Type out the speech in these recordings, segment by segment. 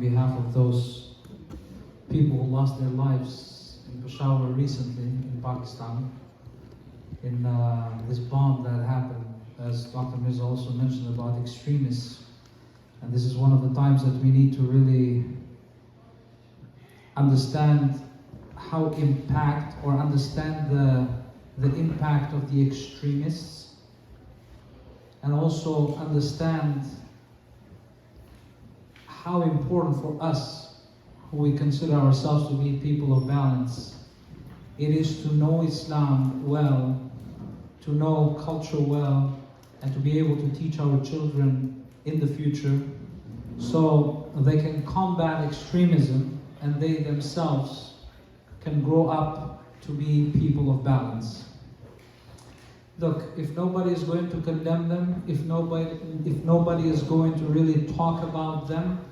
behalf of those people who lost their lives in Peshawar recently in Pakistan, in this bomb that happened, as Dr. Mirza also mentioned about extremists. And this is one of the times that we need to really understand how understand the impact of the extremists, and also understand how important for us, who we consider ourselves to be people of balance, it is to know Islam well, to know culture well, and to be able to teach our children in the future so they can combat extremism and they themselves can grow up to be people of balance. Look, if nobody is going to condemn them, if nobody is going to really talk about them,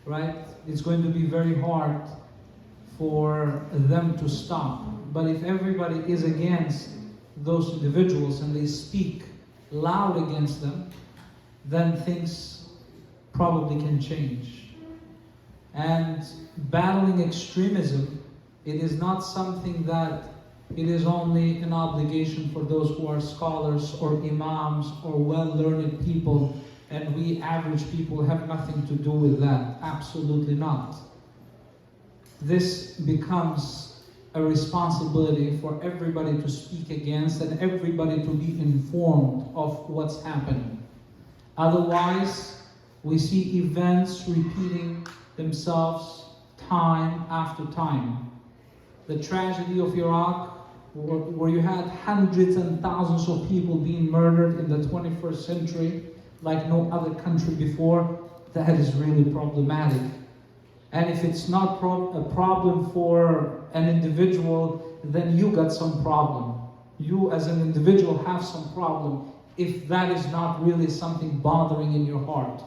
right, it's going to be very hard for them to stop. But if everybody is against those individuals and they speak loud against them, then things probably can change. And battling extremism, it is not something that it is only an obligation for those who are scholars or imams or well-learned people, and we average people have nothing to do with that. Absolutely not. This becomes a responsibility for everybody to speak against and everybody to be informed of what's happening. Otherwise, we see events repeating themselves time after time. The tragedy of Iraq, where you had hundreds and thousands of people being murdered in the 21st century like no other country before, that is really problematic. And if it's not a problem for an individual, then you got some problem. You as an individual have some problem if that is not really something bothering in your heart.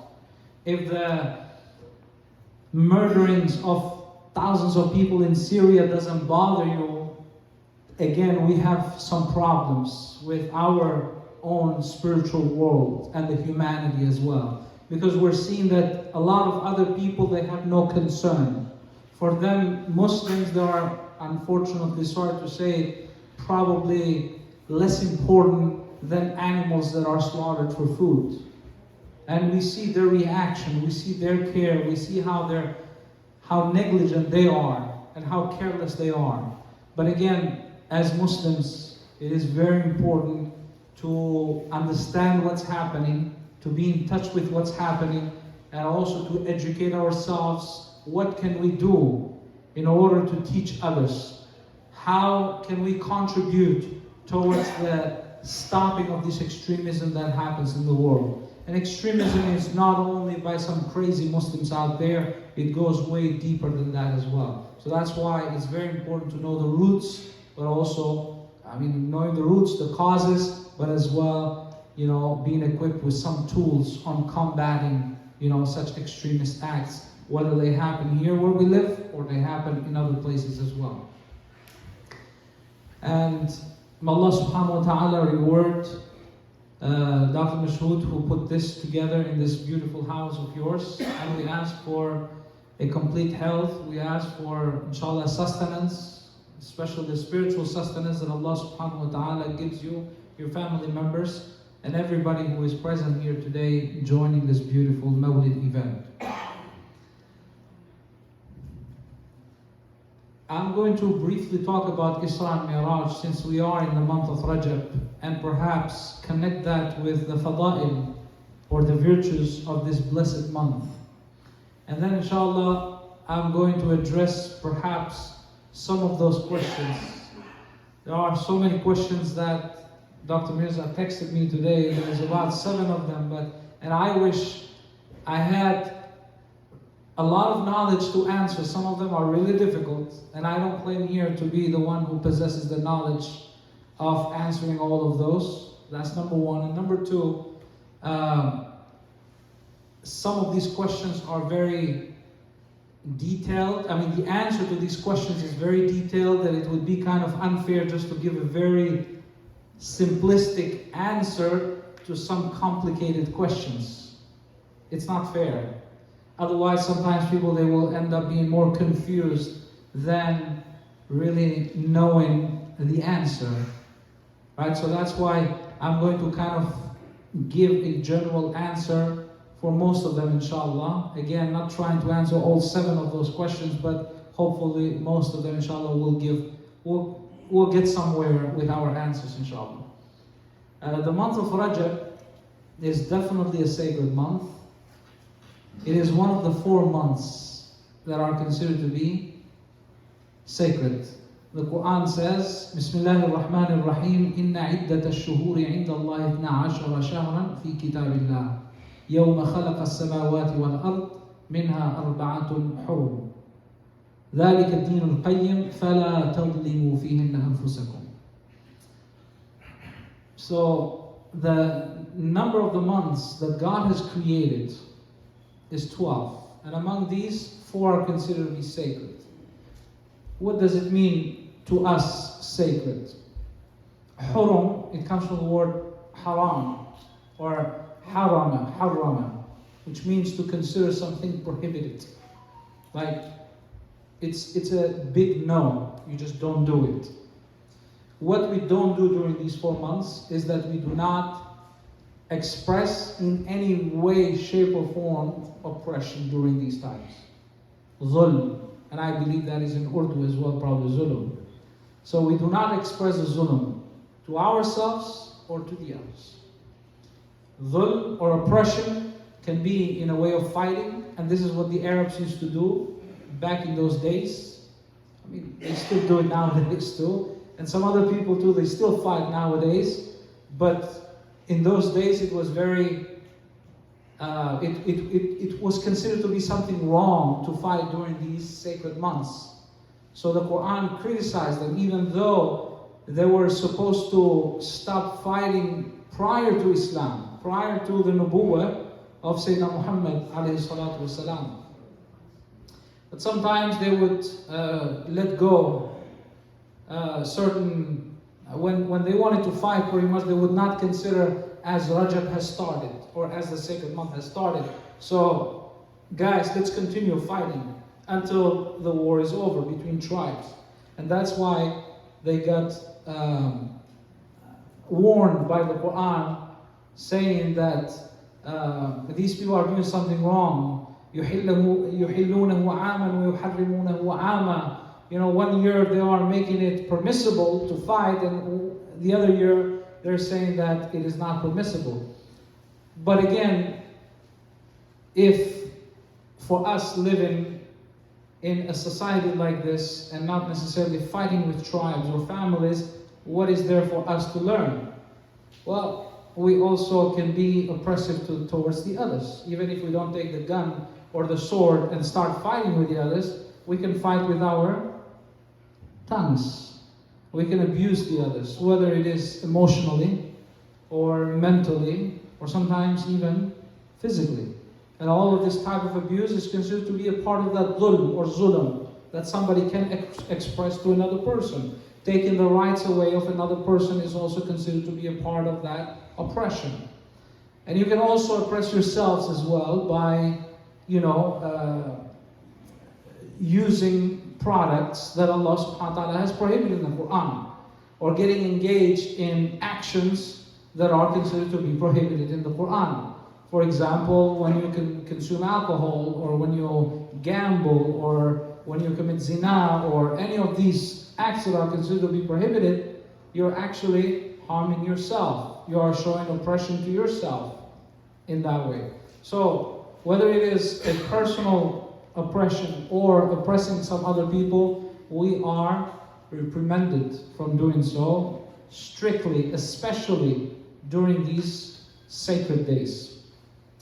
If the murderings of thousands of people in Syria doesn't bother you, again, we have some problems with our own spiritual world and the humanity as well. Because we're seeing that a lot of other people, they have no concern. For them, Muslims, they are, unfortunately, sorry to say, probably less important than animals that are slaughtered for food. And we see their reaction, we see their care, we see how negligent they are and how careless they are. But again, as Muslims, it is very important to understand what's happening, to be in touch with what's happening, and also to educate ourselves. What can we do in order to teach others? How can we contribute towards the stopping of this extremism that happens in the world? And extremism is not only by some crazy Muslims out there, it goes way deeper than that as well. So that's why it's very important to know the roots, but also, knowing the roots, the causes, but as well, being equipped with some tools on combating, such extremist acts, whether they happen here where we live or they happen in other places as well. And may Allah subhanahu wa ta'ala reward Dr. Mashoud, who put this together in this beautiful house of yours. And we ask for a complete health. We ask for, inshallah, sustenance, especially the spiritual sustenance that Allah subhanahu wa ta'ala gives you, your family members, and everybody who is present here today joining this beautiful Mawlid event. I'm going to briefly talk about Isra and Miraj since we are in the month of Rajab, and perhaps connect that with the fada'il, or the virtues of this blessed month. And then inshallah, I'm going to address perhaps some of those questions. There are so many questions that Dr. Mirza texted me today. There's about 7 of them, and I wish I had a lot of knowledge to answer. Some of them are really difficult, and I don't claim here to be the one who possesses the knowledge of answering all of those. That's number one. And number two, some of these questions are very detailed. The answer to these questions is very detailed, that it would be kind of unfair just to give a very simplistic answer to some complicated questions. It's not fair. Otherwise, sometimes people, they will end up being more confused than really knowing the answer. Right? So that's why I'm going to kind of give a general answer for most of them, inshallah. Again, not trying to answer all 7 of those questions, but hopefully most of them, inshallah, we'll get somewhere with our answers, inshallah. The month of Rajab is definitely a sacred month. It is one of the 4 months that are considered to be sacred. The Quran says, Bismillah ar-Rahman ar-Rahim, Inna iddat al-shuhuri inda Allah 12 shahran fi kitabillah. يوم خلق السماوات والأرض منها 4 حرم ذلك الدين القيم فلا تظلموا فيهن أنفسكم. So the number of the months that God has created is 12, and among these 4 are considered to be sacred. What does it mean to us, sacred? Hurum, it comes from the word haram or harama, which means to consider something prohibited. Like, it's a big no, you just don't do it. What we don't do during these 4 months is that we do not express in any way, shape or form oppression during these times. Zulm, and I believe that is in Urdu as well, probably zulm. So we do not express a zulm to ourselves or to the others. Dhulm or oppression can be in a way of fighting, and this is what the Arabs used to do back in those days. I mean, they still do it nowadays too, and some other people too, they still fight nowadays, but in those days it was very, it was considered to be something wrong to fight during these sacred months. So the Quran criticized them, even though they were supposed to stop fighting prior to Islam, prior to the Nubuwwah of Sayyidina Muhammad alayhi salatu wasalam. But sometimes they would let go certain, when they wanted to fight pretty much, they would not consider as Rajab has started or as the sacred month has started. So guys, let's continue fighting until the war is over between tribes. And that's why they got warned by the Quran, saying that these people are doing something wrong. يُحِلُّونَهُ عَامًا وَيُحَرِّمُونَهُ عَامًا. You know, 1 year they are making it permissible to fight, and the other year they're saying that it is not permissible. But again, if for us living in a society like this and not necessarily fighting with tribes or families, what is there for us to learn? Well, we also can be oppressive towards the others. Even if we don't take the gun or the sword and start fighting with the others, we can fight with our tongues. We can abuse the others, whether it is emotionally or mentally or sometimes even physically. And all of this type of abuse is considered to be a part of that dhulm or zulm that somebody can express to another person. Taking the rights away of another person is also considered to be a part of that oppression. And you can also oppress yourselves as well by, using products that Allah subhanahu wa ta'ala has prohibited in the Quran, or getting engaged in actions that are considered to be prohibited in the Quran. For example, when you can consume alcohol, or when you gamble, or when you commit zina, or any of these acts that are considered to be prohibited, you're actually harming yourself. You are showing oppression to yourself in that way. So, whether it is a personal oppression or oppressing some other people, we are reprimanded from doing so strictly, especially during these sacred days.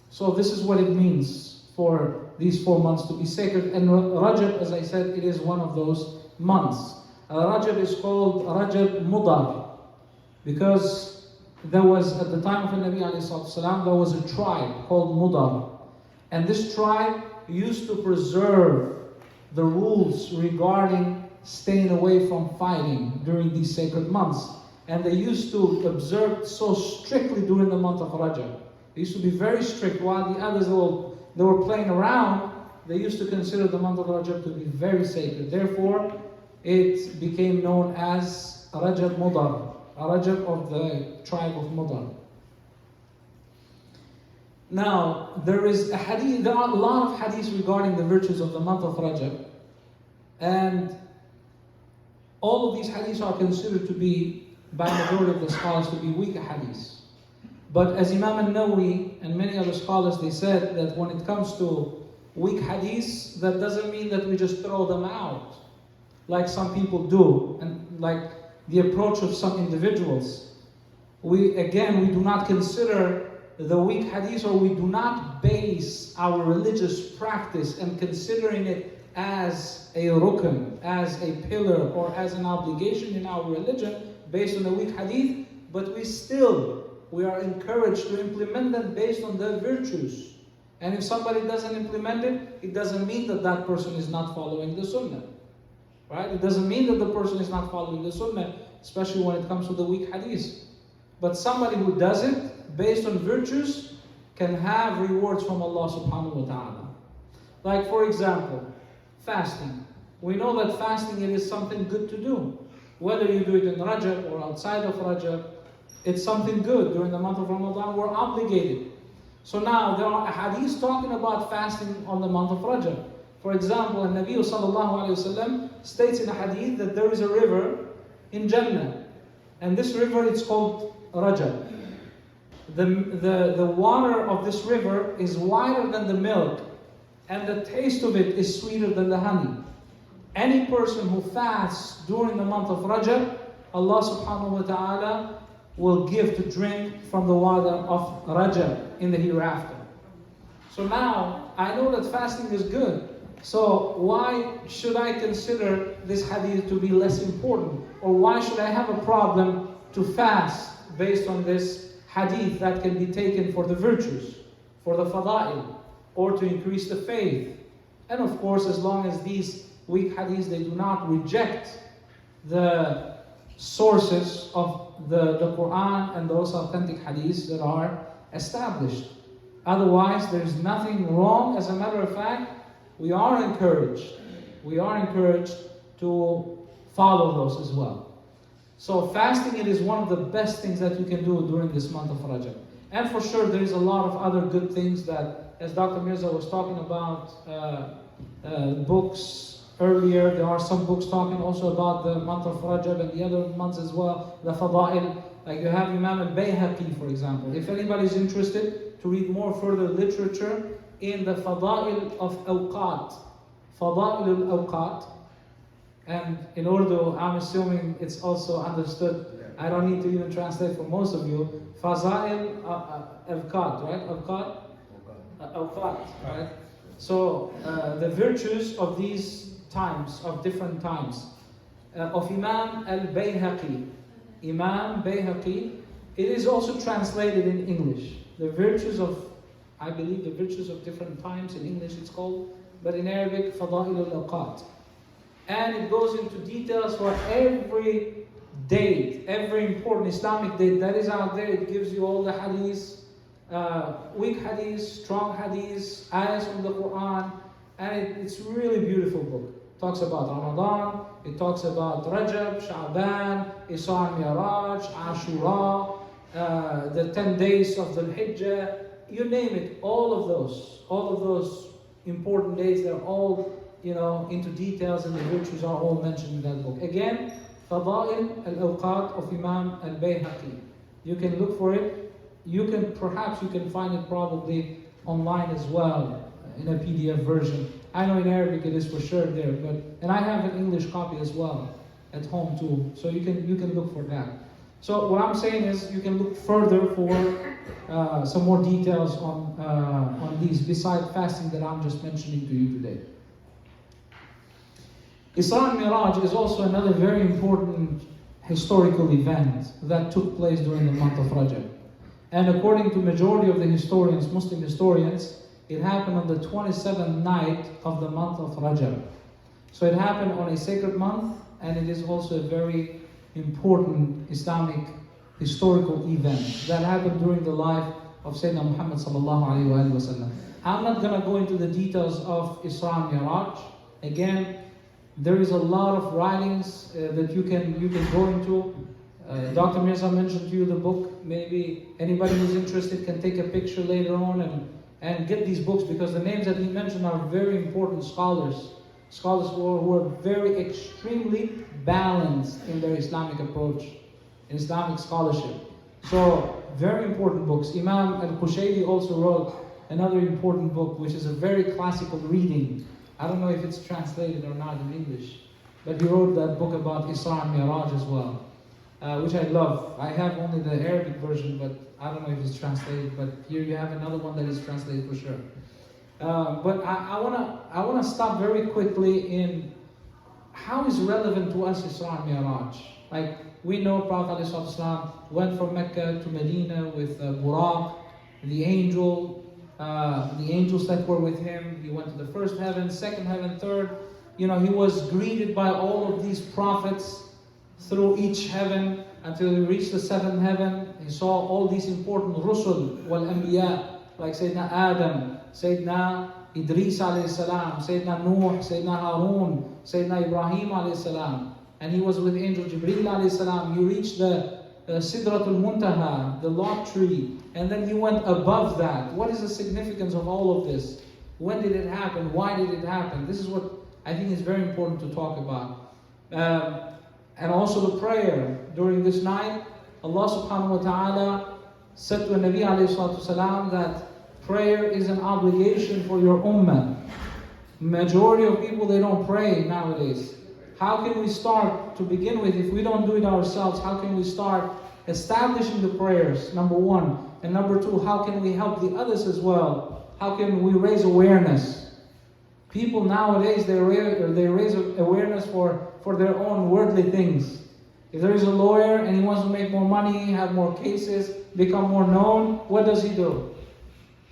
So this is what it means for these 4 months to be sacred. And Rajab, as I said, it is one of those months. Rajab is called Rajab Mudar because there was, at the time of the Nabi ﷺ, there was a tribe called Mudar. And this tribe used to preserve the rules regarding staying away from fighting during these sacred months. And they used to observe so strictly during the month of Rajab. They used to be very strict, while the others, they were playing around. they used to consider the month of Rajab to be very sacred. Therefore, it became known as Rajab Mudar, a Rajab of the tribe of Mudar. Now, there are a lot of hadiths regarding the virtues of the month of Rajab, and all of these hadiths are considered to be, by majority of the scholars, to be weak hadiths. But as Imam al-Nawawi and many other scholars, they said that when it comes to weak hadiths, that doesn't mean that we just throw them out, like some people do, and like the approach of some individuals. We do not consider the weak hadith, or we do not base our religious practice and considering it as a rukn, as a pillar, or as an obligation in our religion based on the weak hadith, but we are encouraged to implement them based on their virtues. And if somebody doesn't implement it, it doesn't mean that that person is not following the sunnah. Right? It doesn't mean that the person is not following the sunnah, especially when it comes to the weak hadith. But somebody who does it based on virtues can have rewards from Allah subhanahu wa ta'ala. Like for example, fasting. We know that fasting, it is something good to do. Whether you do it in Rajab or outside of Rajab, it's something good. During the month of Ramadan, we're obligated. So now there are hadiths talking about fasting on the month of Rajab. For example, the Nabi sallallahu alayhi wasallam states in a hadith that there is a river in Jannah, and this river is called Rajab. The water of this river is whiter than the milk, and the taste of it is sweeter than the honey. Any person who fasts during the month of Rajab, Allah subhanahu wa ta'ala will give to drink from the water of Rajab in the hereafter. So now, I know that fasting is good. So why should I consider this hadith to be less important? Or why should I have a problem to fast based on this hadith that can be taken for the virtues, for the fada'il, or to increase the faith? And of course, as long as these weak hadiths, they do not reject the sources of the Quran and those authentic hadiths that are established. Otherwise, there's nothing wrong. As a matter of fact, we are encouraged to follow those as well. So fasting, it is one of the best things that you can do during this month of Rajab. And for sure, there is a lot of other good things that, as Dr. Mirza was talking about, books earlier, there are some books talking also about the month of Rajab and the other months as well, the fada'il. Like you have Imam al-Bayhaqi, for example. If anybody is interested to read more further literature in the fada'il of awqat, fada'il al-awqat, and in Urdu, I'm assuming it's also understood, I don't need to even translate for most of you, faza'il awqat, right? Awqat, right? So the virtues of these times, of different times, of Imam al-Bayhaqi. Imam Bayhaqi, it is also translated in English. The virtues of, I believe the virtues of different times, in English it's called, but in Arabic, Fada'il al-Awqat. And it goes into details for every date, every important Islamic date that is out there. It gives you all the hadiths, weak hadiths, strong hadiths, ayahs from the Quran, and it's a really beautiful book. It talks about Ramadan, it talks about Rajab, Sha'ban, Isra and Miraj, Ashura, the 10 days of the Hijjah, you name it, all of those important days, they're all, into details, and the virtues are all mentioned in that book. Again, Fada'il al-Awqat of Imam al-Bayhaqi. You can look for it. You can find it probably online as well, in a PDF version. I know in Arabic it is for sure there, and I have an English copy as well at home too. So you can look for that. So what I'm saying is you can look further for some more details on these besides fasting that I'm just mentioning to you today. Isra and Miraj is also another very important historical event that took place during the month of Rajab. And according to majority of the historians, Muslim historians, it happened on the 27th night of the month of Rajab. So it happened on a sacred month, and it is also a very important Islamic historical event that happened during the life of Sayyidina Muhammad sallallahu alayhi wa sallam. I'm not going to go into the details of Isra and Miraj. Again, there is a lot of writings that you can go into. Dr. Mirza mentioned to you the book. Maybe anybody who's interested can take a picture later on and get these books, because the names that he mentioned are very important scholars who are very extremely balanced in their Islamic approach, in Islamic scholarship. So, very important books. Imam al-Qushayri also wrote another important book, which is a very classical reading. I don't know if it's translated or not in English, but he wrote that book about Isra and Miraj as well, which I love. I have only the Arabic version, but I don't know if it's translated, but here you have another one that is translated for sure. But I wanna stop very quickly in how is relevant to us Isra and Miraj. Like, we know Prophet ﷺ went from Mecca to Medina with Buraq, the angels that were with him. He went to the first heaven, second heaven, third. He was greeted by all of these prophets through each heaven until he reached the seventh heaven. He saw all these important Rusul wal Anbiya, like Sayyidina Adam, Sayyidina Idris alayhi salam, Sayyidina Nuh, Sayyidina Harun, Sayyidina Ibrahim alayhi salam. And he was with Angel Jibreel alayhi salam. He reached the Sidratul Muntaha, the Lot tree. And then he went above that. What is the significance of all of this? When did it happen? Why did it happen? This is what I think is very important to talk about. And also the prayer. During this night, Allah subhanahu wa ta'ala said to Nabi alayhi salatu salam that prayer is an obligation for your ummah. Majority of people, they don't pray nowadays. How can we start to begin with? If we don't do it ourselves, how can we start establishing the prayers? Number one. And number two, how can we help the others as well? How can we raise awareness? People nowadays, they raise awareness for their own worldly things. If there is a lawyer and he wants to make more money, have more cases, become more known, what does he do?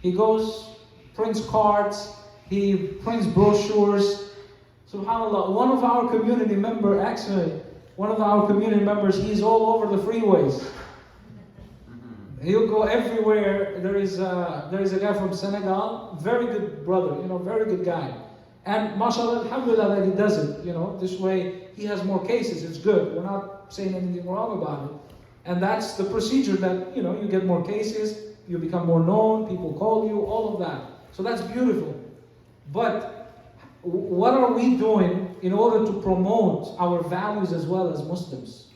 He goes, prints cards, he prints brochures. SubhanAllah, one of our community members, he's all over the freeways. He'll go everywhere. There is a guy from Senegal, very good brother, very good guy. And mashallah, alhamdulillah that he does it, this way he has more cases, it's good. We're not saying anything wrong about it. And that's the procedure that, you get more cases, you become more known, people call you, all of that. So that's beautiful. But what are we doing in order to promote our values as well as Muslims?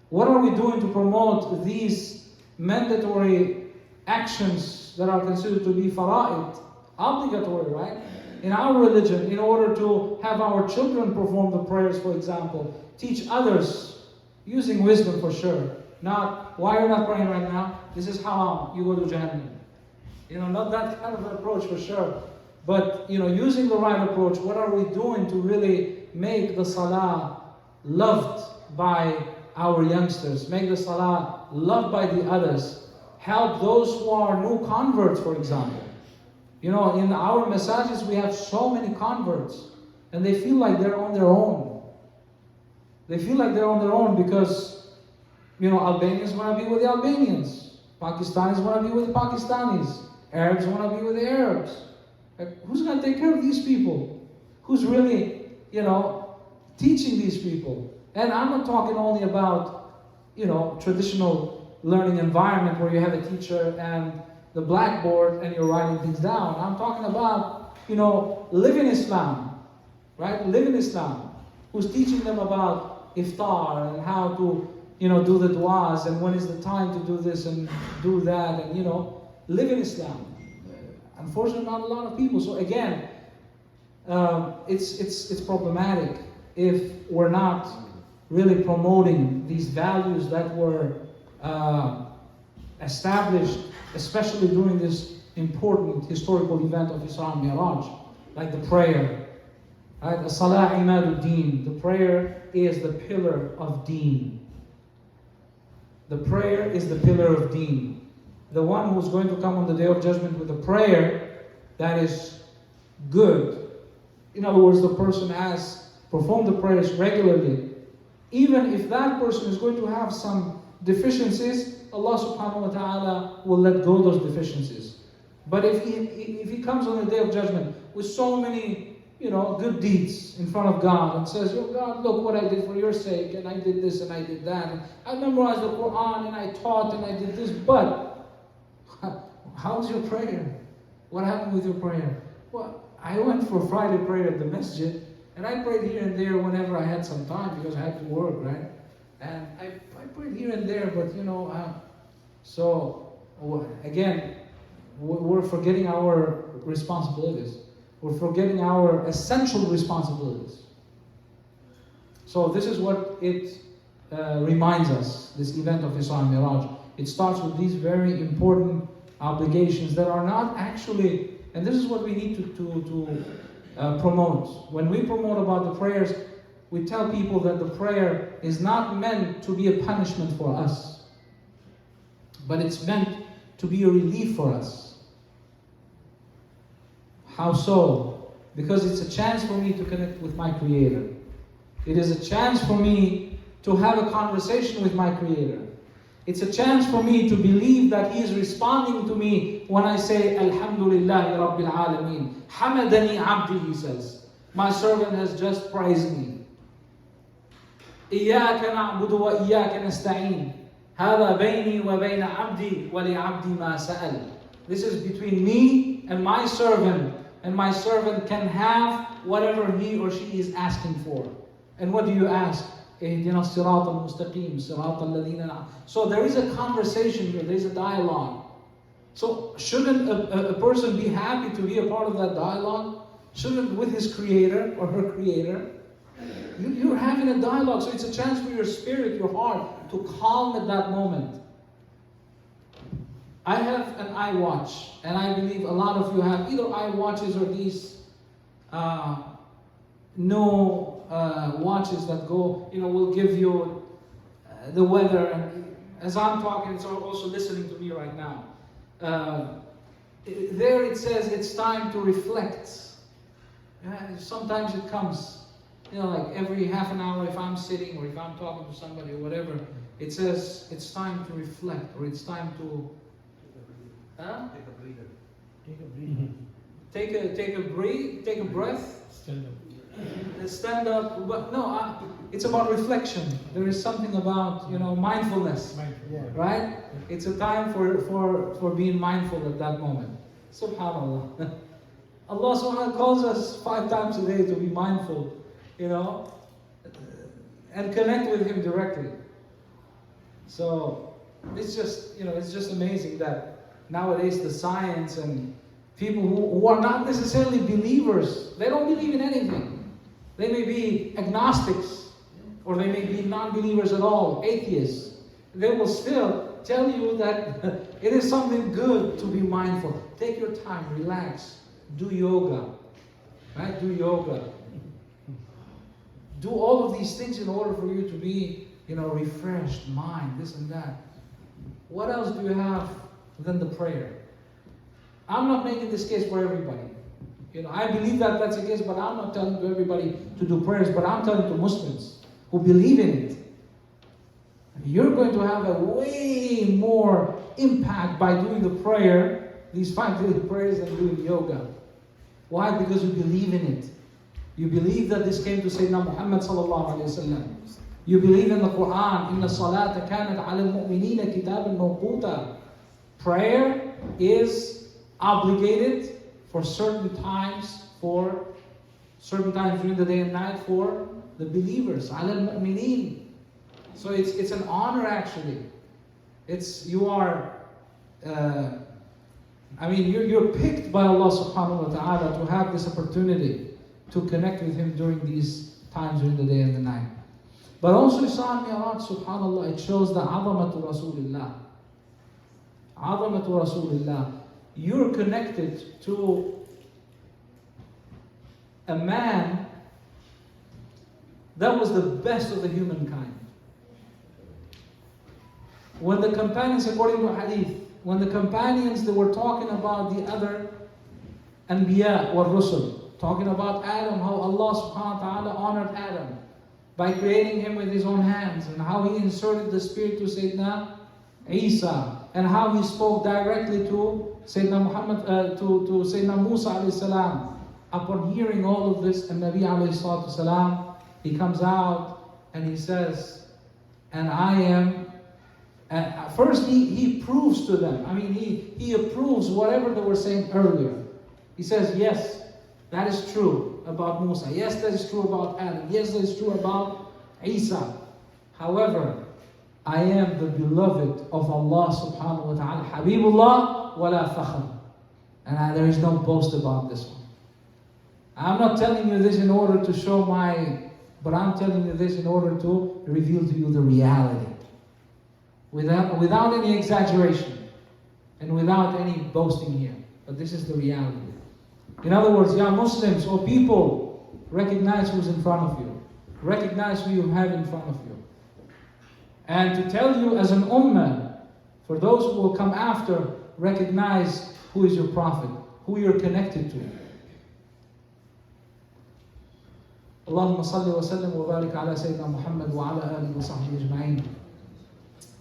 What are we doing to promote these mandatory actions that are considered to be fara'id, obligatory, right? In our religion, in order to have our children perform the prayers, for example, teach others, using wisdom for sure. Not, why you're not praying right now? This is haram, you go to Jahannam. Not that kind of an approach for sure. But, using the right approach, what are we doing to really make the salah loved by our youngsters? Make the salah loved by the others. Help those who are new converts, for example. In our masajid, we have so many converts. And they feel like they're on their own. They feel like they're on their own because, Albanians want to be with the Albanians. Pakistanis want to be with the Pakistanis. Arabs want to be with the Arabs. Who's going to take care of these people? Who's really, teaching these people? And I'm not talking only about, traditional learning environment where you have a teacher and the blackboard and you're writing things down. I'm talking about, living Islam, right? Living Islam. Who's teaching them about iftar and how to, do the du'as and when is the time to do this and do that and, living Islam. Unfortunately, not a lot of people. So again, it's problematic if we're not really promoting these values that were established, especially during this important historical event of Isra and Miraj, like the prayer. Right? The Salah Imaduddin. The prayer is the pillar of Deen. The prayer is the pillar of Deen. The one who's going to come on the Day of Judgment with a prayer that is good. In other words, the person has performed the prayers regularly. Even if that person is going to have some deficiencies, Allah subhanahu wa ta'ala will let go those deficiencies. But if he comes on the day of judgment with so many, good deeds in front of God and says, "Oh God, look what I did for your sake, and I did this and I did that, and I memorized the Quran and I taught and I did this, but how's your prayer? What happened with your prayer?" Well, I went for Friday prayer at the masjid, and I prayed here and there whenever I had some time because I had to work, right? And I prayed here and there, but again, we're forgetting our responsibilities. We're forgetting our essential responsibilities. So this is what it reminds us, this event of Isra and Miraj. It starts with these very important obligations that are not actually, and this is what we need to promote. When we promote about the prayers, we tell people that the prayer is not meant to be a punishment for us, but it's meant to be a relief for us. How so? Because it's a chance for me to connect with my Creator. It is a chance for me to have a conversation with my Creator. It's a chance for me to believe that He is responding to me when I say, Alhamdulillahi Rabbil Alameen. Hamadani Abdi, He says. My servant has just praised me. إياك نعبد وإياك نستعين. هذا بيني وبين عبدي ولعبدي ما سأل. This is between me and my servant can have whatever he or she is asking for. And what do you ask? اهدنا الصراط المستقيم صراط الذين. So there is a conversation here, there is a dialogue. So shouldn't a person be happy to be a part of that dialogue? Shouldn't with his creator or her creator? You're having a dialogue, so it's a chance for your spirit, your heart, to calm at that moment. I have an iWatch, and I believe a lot of you have either iWatches or these watches that go, will give you the weather. And as I'm talking, it's also listening to me right now. There it says it's time to reflect. Sometimes it comes, like every half an hour if I'm sitting or if I'm talking to somebody or whatever, it says it's time to reflect or it's time to take a breath, stand up. But no, it's about reflection. There is something about mindfulness, right? It's a time for being mindful at that moment. Subhanallah. Allah subhanahu wa ta'ala calls us 5 times a day to be mindful, and connect with Him directly. So it's just amazing that nowadays the science and people who are not necessarily believers, they don't believe in anything. They may be agnostics, or they may be non-believers at all, atheists. They will still tell you that it is something good to be mindful. Take your time, relax, do yoga, right? Do yoga. Do all of these things in order for you to be, refreshed, mind, this and that. What else do you have than the prayer? I'm not making this case for everybody. I believe that that's the case, but I'm not telling to everybody to do prayers, but I'm telling to Muslims who believe in it. You're going to have a way more impact by doing the prayer, these 5 daily prayers, than doing yoga. Why? Because you believe in it. You believe that this came to Sayyidina Muhammad sallallahu alayhi wa sallam. You believe in the Quran. إِنَّ الصَّلَاةَ كَانَتْ عَلَى الْمُؤْمِنِينَ كِتَابًا مَوْقُوتًا. Prayer is obligated for certain times during the day and night for the believers. عَلَى الْمُؤْمِنِينَ. So it's an honor actually. You're picked by Allah subhanahu wa ta'ala to have this opportunity to connect with Him during these times during the day and the night. But also Isra and Miraj, subhanallah, it shows the azamatu Rasulillah. Azamatu Rasulillah. You're connected to a man that was the best of the humankind. When the companions, according to hadith, when the companions, they were talking about the other Anbiya wa Rusul, talking about Adam, how Allah subhanahu wa ta'ala honored Adam by creating him with His own hands, and how He inserted the spirit to Sayyidina Isa, and how he spoke directly to Sayyidina Muhammad, to Sayyidina Musa alayhi salam. Upon hearing all of this, and Nabi alayhi salatu salam, he comes out and he says, and I am, first he proves to them, he approves whatever they were saying earlier. He says, yes, that is true about Musa. Yes, that is true about Adam. Yes, that is true about Isa. However, I am the beloved of Allah subhanahu wa ta'ala. Habibullah wala fakhr. And there is no boast about this one. I'm not telling you this in order to show but I'm telling you this in order to reveal to you the reality. Without any exaggeration and without any boasting here. But this is the reality. In other words, ya Muslims or people, recognize who's in front of you. Recognize who you have in front of you. And to tell you as an ummah, for those who will come after, recognize who is your prophet, who you're connected to. Allahumma salli wa sallim wa barik ala Sayyidina Muhammad wa ala alihi wa sahbihi ajma'in.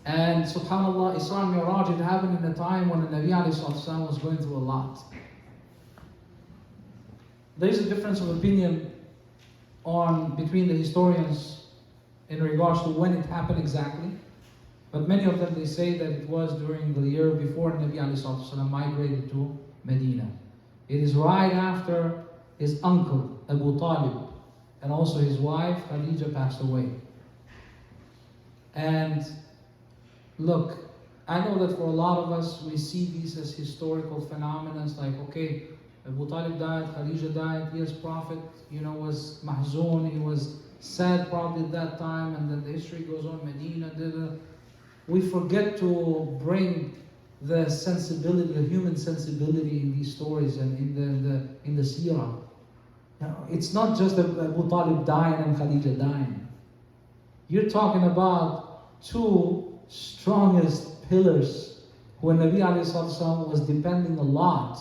And subhanAllah, Isra and Miraj, it happened in a time when the Nabi alayhi salatu wasalam was going through a lot. There is a difference of opinion between the historians in regards to when it happened exactly. But many of them, they say that it was during the year before Nabi alayhi salatu wasalam migrated to Medina. It is right after his uncle, Abu Talib, and also his wife, Khadija, passed away. And look, I know that for a lot of us, we see these as historical phenomena. It's like, okay, Abu Talib died, Khadija died, yes, Prophet, was mahzoon, he was sad probably at that time, and then the history goes on, Medina, we forget to bring the sensibility, the human sensibility in these stories and in the seerah. It's not just Abu Talib dying and Khadija dying. You're talking about two strongest pillars who Nabi ﷺ was depending a lot,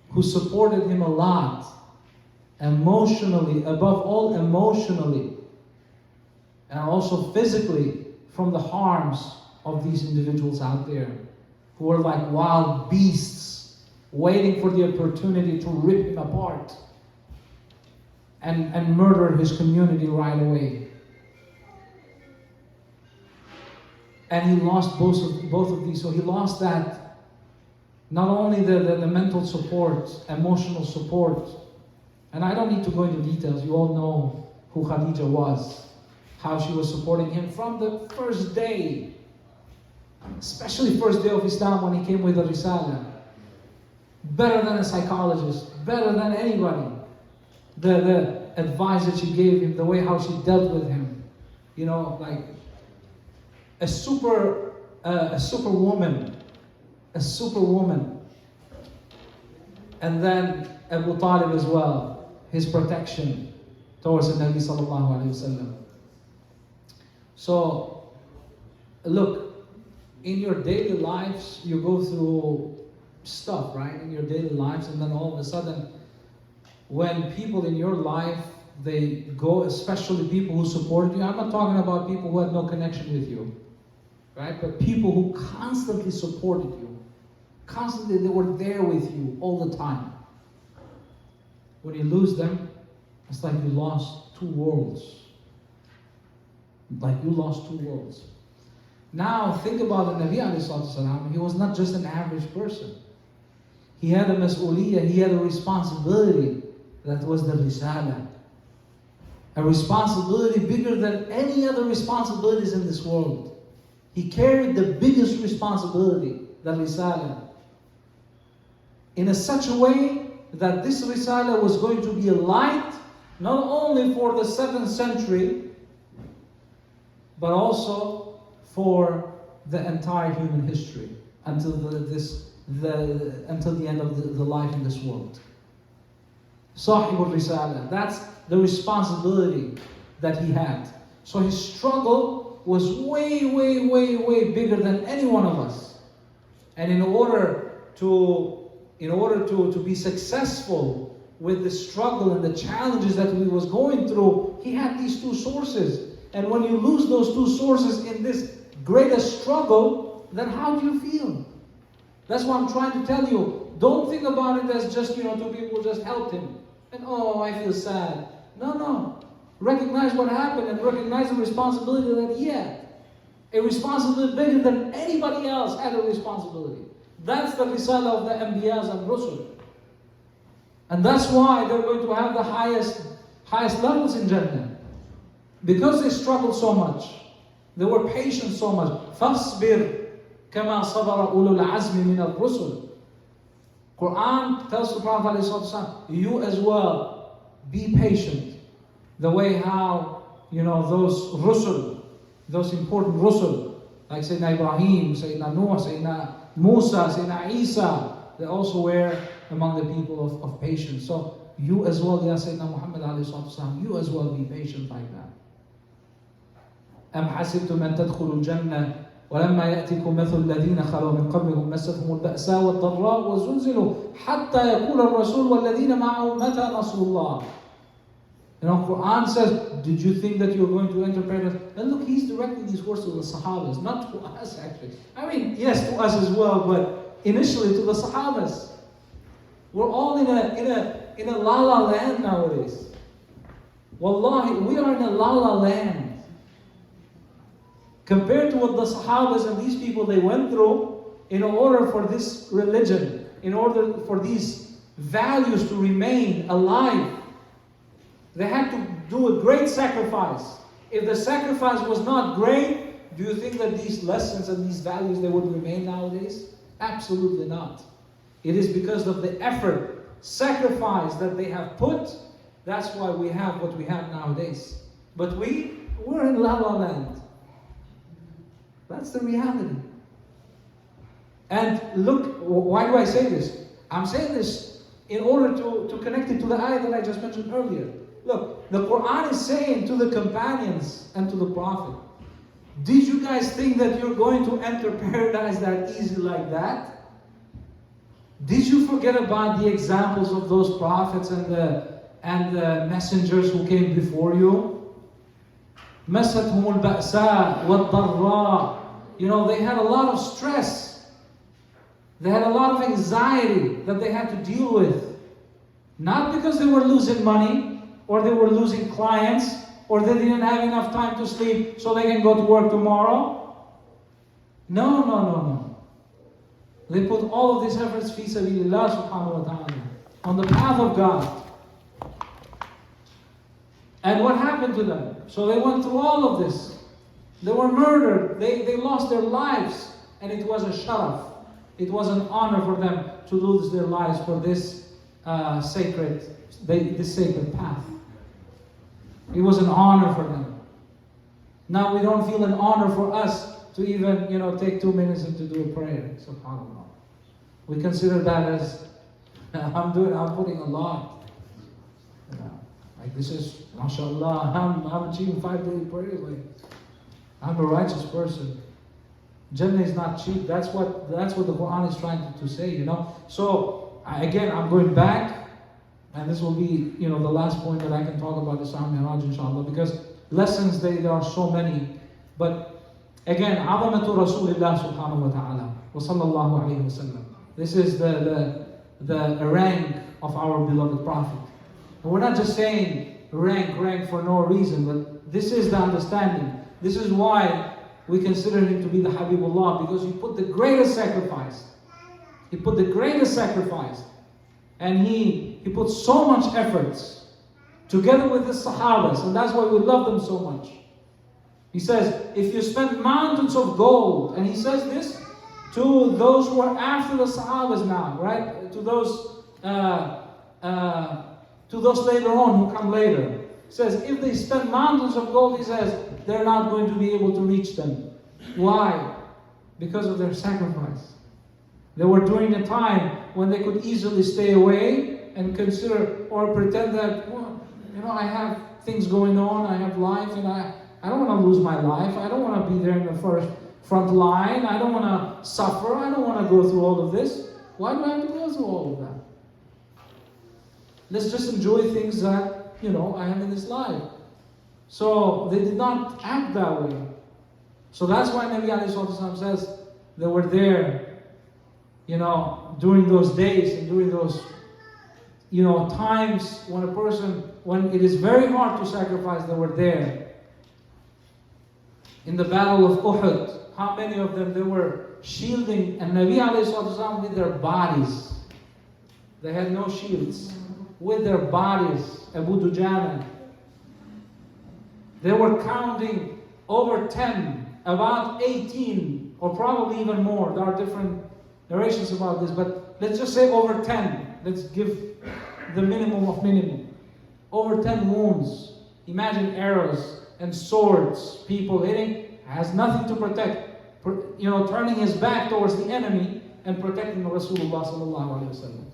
who supported him a lot, emotionally, above all emotionally, and also physically from the harms of these individuals out there who are like wild beasts waiting for the opportunity to rip him apart and murder his community right away. And he lost both of these. So he lost that, not only the mental support, emotional support. And I don't need to go into details. You all know who Khadija was, how she was supporting him from the first day, especially first day of Islam when he came with the Risala. Better than a psychologist, better than anybody. The advice that she gave him, the way how she dealt with him, like a superwoman. And then Abu Talib as well, his protection towards the Nabi sallallahu alaihi wasallam. So, look, in your daily lives, you go through stuff, right? In your daily lives, and then all of a sudden, when people in your life, they go, especially people who supported you. I'm not talking about people who had no connection with you, right? But people who constantly supported you. Constantly, they were there with you all the time. When you lose them, it's like you lost two worlds. Like you lost two worlds. Now, think about the Nabi alayhi salatu wasalam. He was not just an average person. He had a mas'uliyah, he had a responsibility that was the risala. A responsibility bigger than any other responsibilities in this world. He carried the biggest responsibility, the risala, in such a way that this risala was going to be a light, not only for the 7th century, but also for the entire human history until the end of the life in this world. Sahib al-Risala, that's the responsibility that he had. So his struggle was way, way, way, way bigger than any one of us. And in order to be successful with the struggle and the challenges that he was going through, he had these two sources. And when you lose those two sources in this greatest struggle, then how do you feel? That's what I'm trying to tell you. Don't think about it as just, two people just helped him. And oh, I feel sad. No. Recognize what happened and recognize the responsibility that he had. A responsibility bigger than anybody else had a responsibility. That's the risala of the Anbiyas and Rusul. And that's why they're going to have the highest levels in Jannah. Because they struggled so much. They were patient so much. فَاصْبِرْ كَمَا صَبَرَ أُولُو الْعَزْمِ مِنَ الرُّسُلِ. Quran tells the Prophet ﷺ, you as well, be patient. The way how, those Rusul, those important Rusul, like Sayyidina Ibrahim, Sayyidina Nuh, Sayyidina Musa, Sayyidina Isa, they also were among the people of patience. So you as well, Ya Sayyidina Muhammad ﷺ, you as well be patient like that. أَمْ حَسِبْتُمْ أَن تَدْخُلُوا الْجَنَّةَ وَلَمَّا يَأْتِكُمْ مَثَلُ الَّذِينَ خَلَوْا مِنْ قَبْلِكُمْ مَسَّتْهُمُ الْبَأْسَاءُ وَالضَّرَّاءُ وَزُلْزِلُوا حَتَّى يَقُولَ الرَّسُولُ وَالَّذِينَ مَعَهُ مَتَى نَصْرُ اللَّهِ. Quran says, did you think that you're going to enter paradise? And look, he's directing these words to the Sahabas, not to us actually. I mean, yes, to us as well, but initially to the Sahabas. We're all in a la-la land nowadays. Wallahi, we are in a la-la land. Compared to what the Sahabas and these people they went through in order for this religion, in order for these values to remain alive. They had to do a great sacrifice. If the sacrifice was not great, do you think that these lessons and these values they would remain nowadays? Absolutely not. It is because of the effort, sacrifice that they have put, that's why we have what we have nowadays. But we're in La La Land. That's the reality. And look, why do I say this? I'm saying this in order to connect it to the ayah that I just mentioned earlier. Look, the Quran is saying to the companions and to the Prophet, did you guys think that you're going to enter paradise that easy like that? Did you forget about the examples of those prophets and the messengers who came before you? مَسَّتْهُمُ الْبَأْسَاءُ وَالضَّرَّاءُ. They had a lot of stress. They had a lot of anxiety that they had to deal with. Not because they were losing money, or they were losing clients, or they didn't have enough time to sleep so they can go to work tomorrow. No. They put all of these efforts fi sabilillah subhanahu wa ta'ala, on the path of God. And what happened to them? So they went through all of this. They were murdered. They lost their lives. And it was a sharaf. It was an honor for them to lose their lives for this sacred path. It was an honor for them. Now we don't feel an honor for us to even, take 2 minutes and to do a prayer. SubhanAllah. We consider that as, I'm putting a lot. Like this is, mashallah, I'm achieving 5 daily prayers. Like, I'm a righteous person. Jannah is not cheap. That's what the Quran is trying to say, So, again, I'm going back. And this will be, the last point that I can talk about the Isra Miraj, inshallah, because lessons, there are so many. But again, عظمة رسول الله سبحانه وتعالى وصلى الله عليه وسلم. This is the rank of our beloved Prophet. And we're not just saying rank for no reason, but this is the understanding. This is why we consider him to be the Habibullah, because he put the greatest sacrifice. He put the greatest sacrifice. And he put so much efforts together with his Sahabas, and that's why we love them so much. He says, if you spend mountains of gold, and he says this to those who are after the Sahabas now, right? To those later on who come later. He says, if they spend mountains of gold, he says, they're not going to be able to reach them. Why? Because of their sacrifice. They were during a time when they could easily stay away and consider or pretend that, I have things going on, I have life, and I don't want to lose my life. I don't want to be there in the front line. I don't want to suffer. I don't want to go through all of this. Why do I have to go through all of that? Let's just enjoy things that, I have in this life. So they did not act that way. So that's why Nabi ﷺ says they were there, during those days and during those, times when it is very hard to sacrifice, they were there. In the battle of Uhud, how many of them they were shielding and Nabi ﷺ with their bodies. They had no shields. With their bodies, Abu Dujana. They were counting over 10, about 18, or probably even more. There are different narrations about this, but let's just say over 10. Let's give the minimum of minimum. Over 10 wounds. Imagine arrows and swords, people hitting, has nothing to protect. Turning his back towards the enemy and protecting Rasulullah sallallahu alaihi wasallam.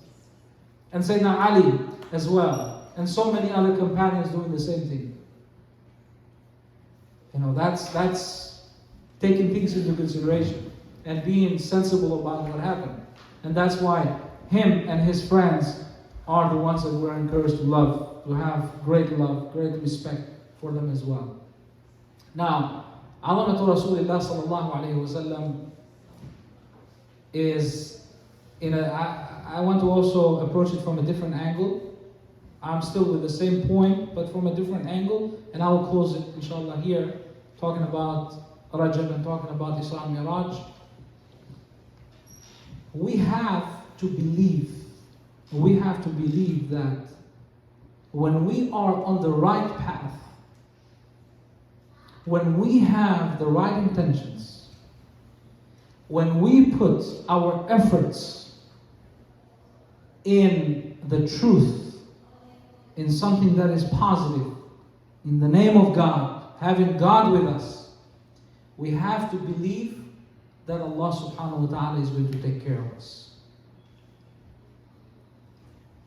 And Sayyidina Ali as well. And so many other companions doing the same thing. That's taking things into consideration and being sensible about what happened. And that's why him and his friends are the ones that we're encouraged to love, to have great love, great respect for them as well. Now, Alamatu Rasulullah sallallahu alayhi wa sallam is I want to also approach it from a different angle. I'm still with the same point, but from a different angle, and I will close it, inshallah, here, talking about Rajab and talking about Isra and Miraj. We have to believe that when we are on the right path, when we have the right intentions, when we put our efforts in the truth, in something that is positive, in the name of God, having God with us, we have to believe that Allah subhanahu wa ta'ala is going to take care of us.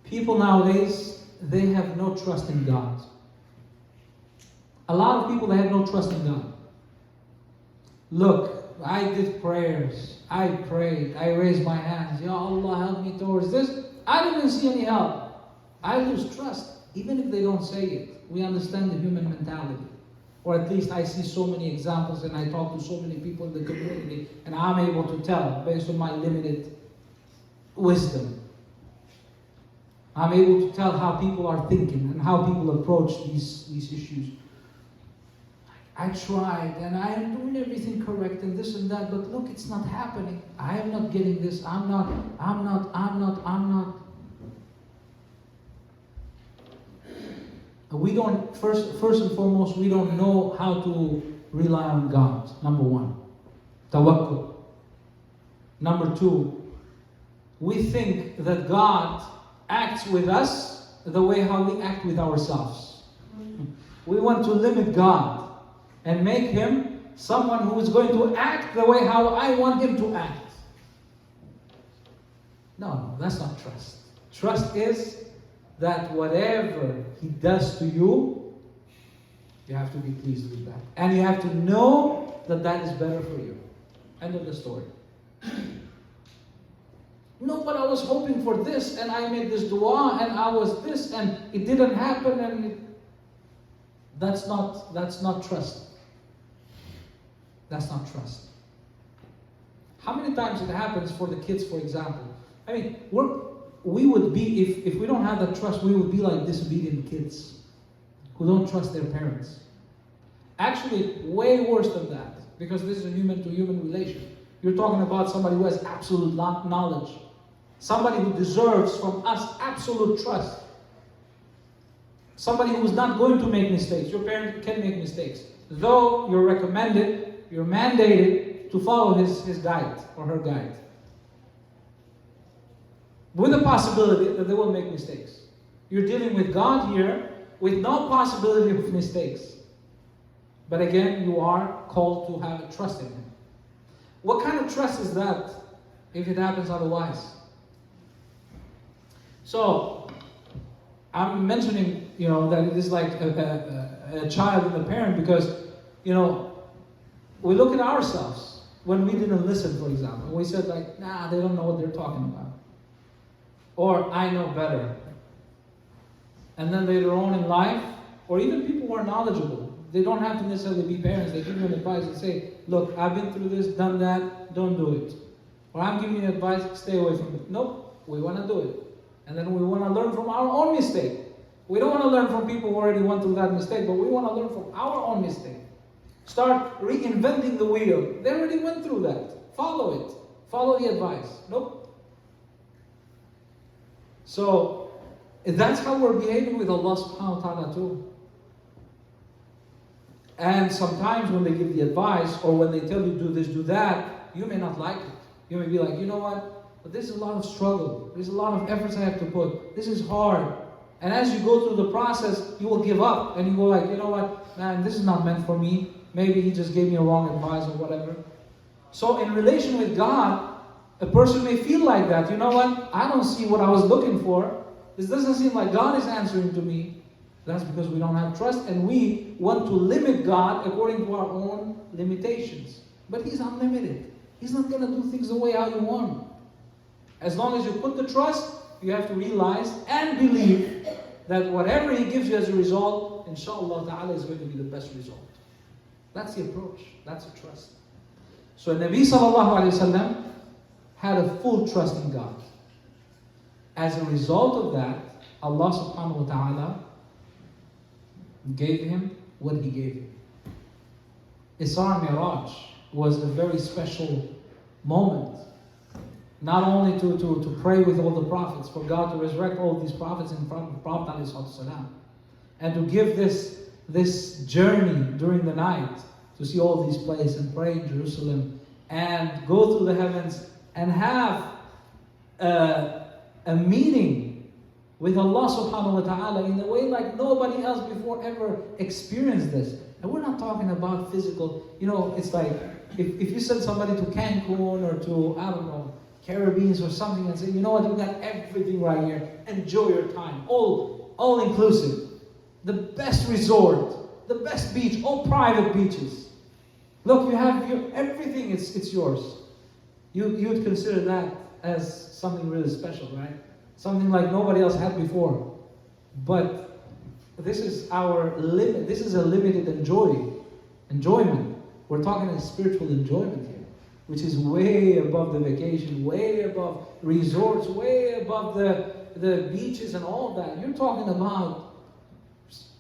People nowadays, they have no trust in God. A lot of people, they have no trust in God. Look, I did prayers, I prayed, I raised my hands, Ya Allah, help me towards this. I didn't see any help. I lose trust, even if they don't say it. We understand the human mentality. Or at least I see so many examples and I talk to so many people in the community and I'm able to tell based on my limited wisdom. I'm able to tell how people are thinking and how people approach these issues. I tried and I am doing everything correct and this and that, but look, it's not happening. I am not getting this. I'm not. We don't, first and foremost, we don't know how to rely on God, number one. Tawakkul. Number two, we think that God acts with us the way how we act with ourselves. We want to limit God and make Him someone who is going to act the way how I want Him to act. No, that's not trust. Trust is that whatever He does to you, you have to be pleased with that. And you have to know that that is better for you. End of the story. No, but I was hoping for this and I made this dua and I was this and it didn't happen and that's not trust. That's not trust. How many times it happens for the kids, for example? I mean, we would be, if we don't have that trust, we would be like disobedient kids who don't trust their parents. Actually, way worse than that, because this is a human-to-human relation. You're talking about somebody who has absolute knowledge. Somebody who deserves from us absolute trust. Somebody who's not going to make mistakes. Your parent can make mistakes. Though you're recommended, you're mandated to follow his guide or her guide. With the possibility that they will make mistakes. You're dealing with God here with no possibility of mistakes. But again, you are called to have a trust in Him. What kind of trust is that if it happens otherwise? So, I'm mentioning, that it is like a child and a parent because, we look at ourselves when we didn't listen, for example. We said like, nah, they don't know what they're talking about. Or, I know better. And then later on in life, or even people who are knowledgeable, They don't have to necessarily be parents. They give you an advice and say, look, I've been through this, done that, don't do it. Or I'm giving you advice, stay away from it. Nope, we want to do it. And then we want to learn from our own mistake. We don't want to learn from people who already went through that mistake, but we want to learn from our own mistake. Start reinventing the wheel. They already went through that. Follow it. Follow the advice. Nope. So, that's how we're behaving with Allah subhanahu wa ta'ala too. And sometimes when they give the advice, or when they tell you do this, do that, you may not like it. You may be like, you know what? But this is a lot of struggle. There's a lot of efforts I have to put. This is hard. And as you go through the process, you will give up. And you go like, you know what? Man, this is not meant for me. Maybe he just gave me a wrong advice or whatever. So in relation with God, a person may feel like that. You know what? I don't see what I was looking for. This doesn't seem like God is answering to me. That's because we don't have trust, and we want to limit God according to our own limitations. But He's unlimited. He's not going to do things the way how you want. As long as you put the trust, you have to realize and believe that whatever He gives you as a result, inshallah ta'ala, is going to be the best result. That's the approach. That's the trust. So Nabi sallallahu alayhi wa sallam had a full trust in God. As a result of that, Allah subhanahu wa ta'ala gave him what He gave him. Isra and Miraj was a very special moment. Not only to pray with all the prophets, for God to resurrect all these prophets in front of the Prophet ﷺ, and to give this journey during the night to see all these places and pray in Jerusalem and go through the heavens and have a meeting with Allah subhanahu wa ta'ala in a way like nobody else before ever experienced this. And we're not talking about physical, it's like if you send somebody to Cancun or to, I don't know, Caribbean or something and say, you know what, you got everything right here, enjoy your time, all inclusive, the best resort, the best beach, all private beaches. Look, you have everything, it's yours. You'd consider that as something really special, right? Something like nobody else had before. But this is our limit. This is a limited enjoyment. We're talking a spiritual enjoyment here, which is way above the vacation, way above resorts, way above the beaches and all that. You're talking about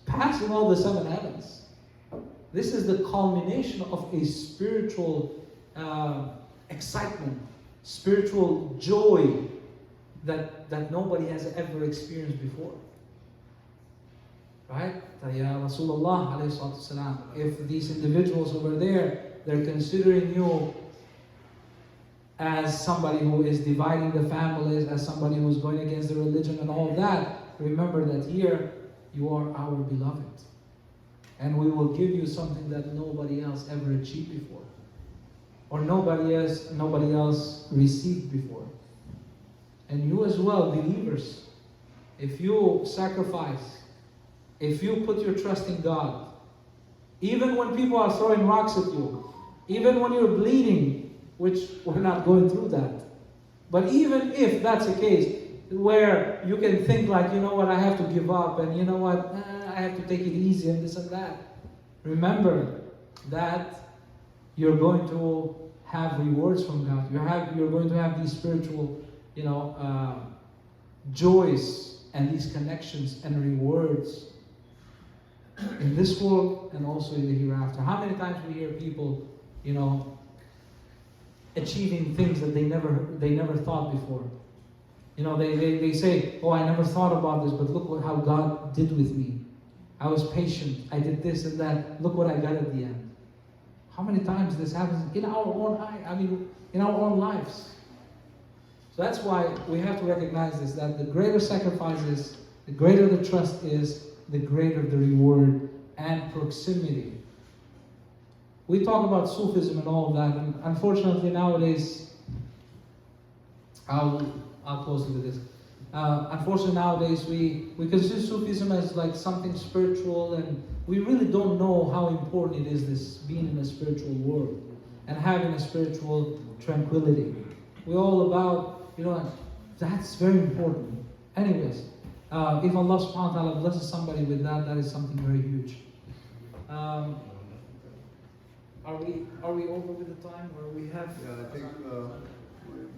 passing all the seven heavens. This is the culmination of a spiritual excitement, spiritual joy that nobody has ever experienced before. Right? Ya Rasulullah alayhi salatu wasalam, if these individuals over there, they're considering you as somebody who is dividing the families, as somebody who is going against the religion and all that, remember that here you are our beloved. And we will give you something that nobody else ever achieved before. Or nobody else received before. And you as well, believers, if you sacrifice, if you put your trust in God, even when people are throwing rocks at you, even when you're bleeding, which we're not going through that, but even if that's the case, where you can think like, you know what, I have to give up, and you know what, I have to take it easy and this and that. Remember that you're going to have rewards from God. You're going to have these spiritual, joys and these connections and rewards in this world and also in the hereafter. How many times we hear people, achieving things that they never thought before. They say, oh, I never thought about this, but look how God did with me. I was patient. I did this and that. Look what I got at the end. How many times this happens in our own in our own lives? So that's why we have to recognize this, that the greater sacrifices, the greater the trust is, the greater the reward and proximity. We talk about Sufism and all of that, and unfortunately nowadays, I'll close with this. Unfortunately nowadays we consider Sufism as like something spiritual, and we really don't know how important it is, this being in a spiritual world and having a spiritual tranquility. We're all about, that's very important. Anyways, if Allah subhanahu wa ta'ala blesses somebody with that, that is something very huge. Um, are we over with the time, or we have? Yeah, I think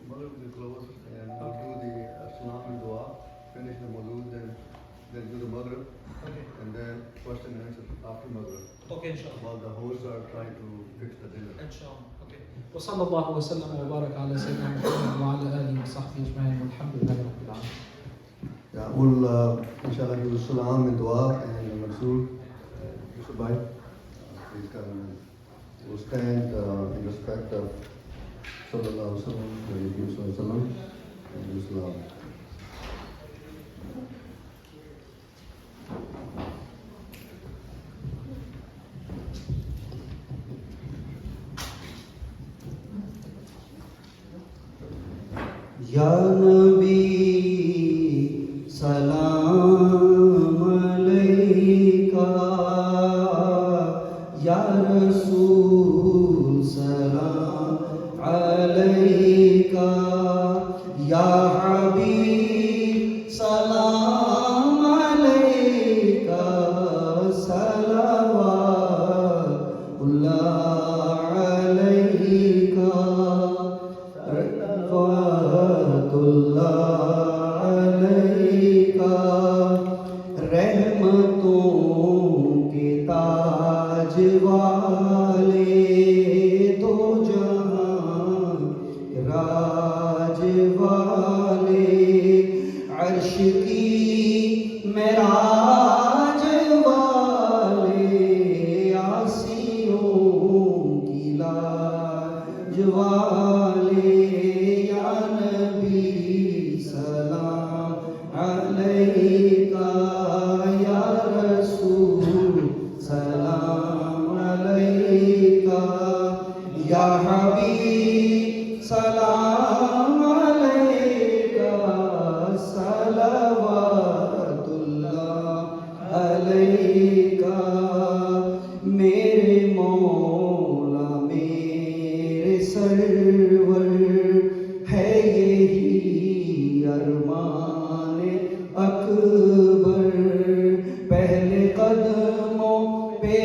Mawlid will close and we'll do the salam and dua, finish the Mawlid, then do the Maghrib, Okay. and then question and answer after Maghrib. Okay, inshallah. While the hosts are trying to fix the dinner. Inshallah. Okay. وصلى الله وسلم وبارك على سيدنا محمد وعلى آله وصحبه أجمعين والحمد لله رب العالمين. Yeah, we'll inshallah do the salam and dua and Mansoor, Yusuf Bhai, please come and we'll stand in respect of Sallallahu Alaihi Wasallam and do salam. Ya Nabi Salam Alayka, Ya Rasul Salam Alayka, Ya Habib Salam Alayka, Salawatullah Alayka, रहमतों के ताज वाले दो जहां राज वाले अर्श की मेराज वाले आसियों की लाज वाले या नबी सलाम अलैका या रसूल सलाम अलैका या हबीब सलाम अलैका सलवातुल्लाह अलैका मेरे मौला मेरे सरवर है यही अरमान अकबर पहले कदमों पे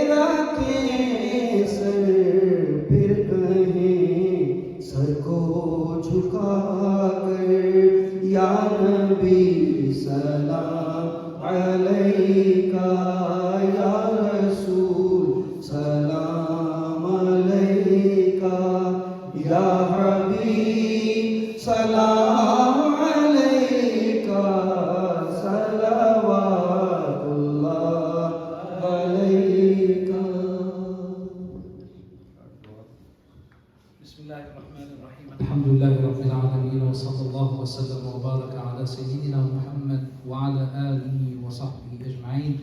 रखें सर फिर कहें सर को झुका कर या नबी सलाम अलैका या रसूल सलाम अलैका या हबीब सलाम अलैका सलवातुल्लाह अलैका Bismillahirrahmanirrahim. Alhamdulillahi Rabbil Alameen wa sallallahu wa sallam wa baraka ala Sayyidina Muhammad wa ala alihi wa sahbihi ajma'in.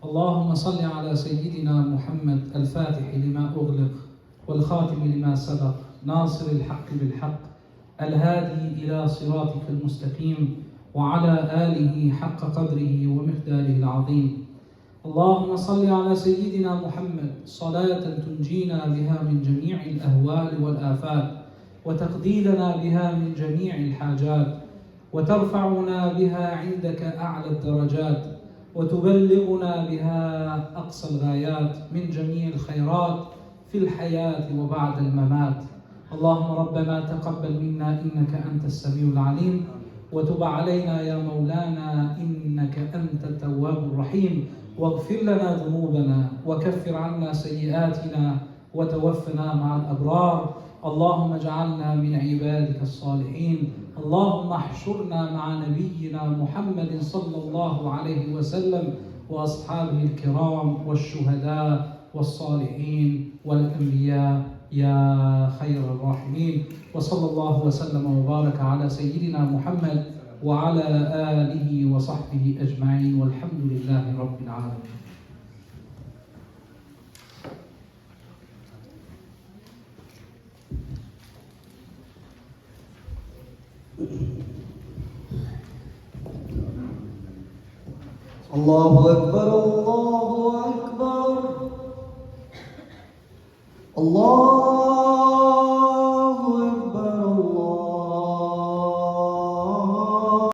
اللهم صل على سيدنا محمد الفاتح لما أغلق والخاتم لما سبق ناصر الحق بالحق الهادي إلى صراطك المستقيم وعلى آله حق قدره ومقداره العظيم. اللهم صل على سيدنا محمد صلاة تنجينا بها من جميع الأهوال والآفات وتقضي لنا بها من جميع الحاجات وترفعنا بها عندك أعلى الدرجات وتبلغنا بها أقصى الغايات من جميع الخيرات في الحياة وبعد الممات. اللهم ربنا تقبل منا إنك أنت السميع العليم وتب علينا يا مولانا إنك أنت التواب الرحيم واغفر لنا ذنوبنا وكفر عنا سيئاتنا وتوفنا مع الأبرار. اللهم اجعلنا من عبادك الصالحين. اللهم احشرنا مع نبينا محمد صلى الله عليه وسلم وأصحابه الكرام والشهداء والصالحين والأنبياء يا خير الراحمين. وصلى الله وسلم وبارك على سيدنا محمد وعلى آله وصحبه أجمعين والحمد لله رب العالمين. الله أكبر الله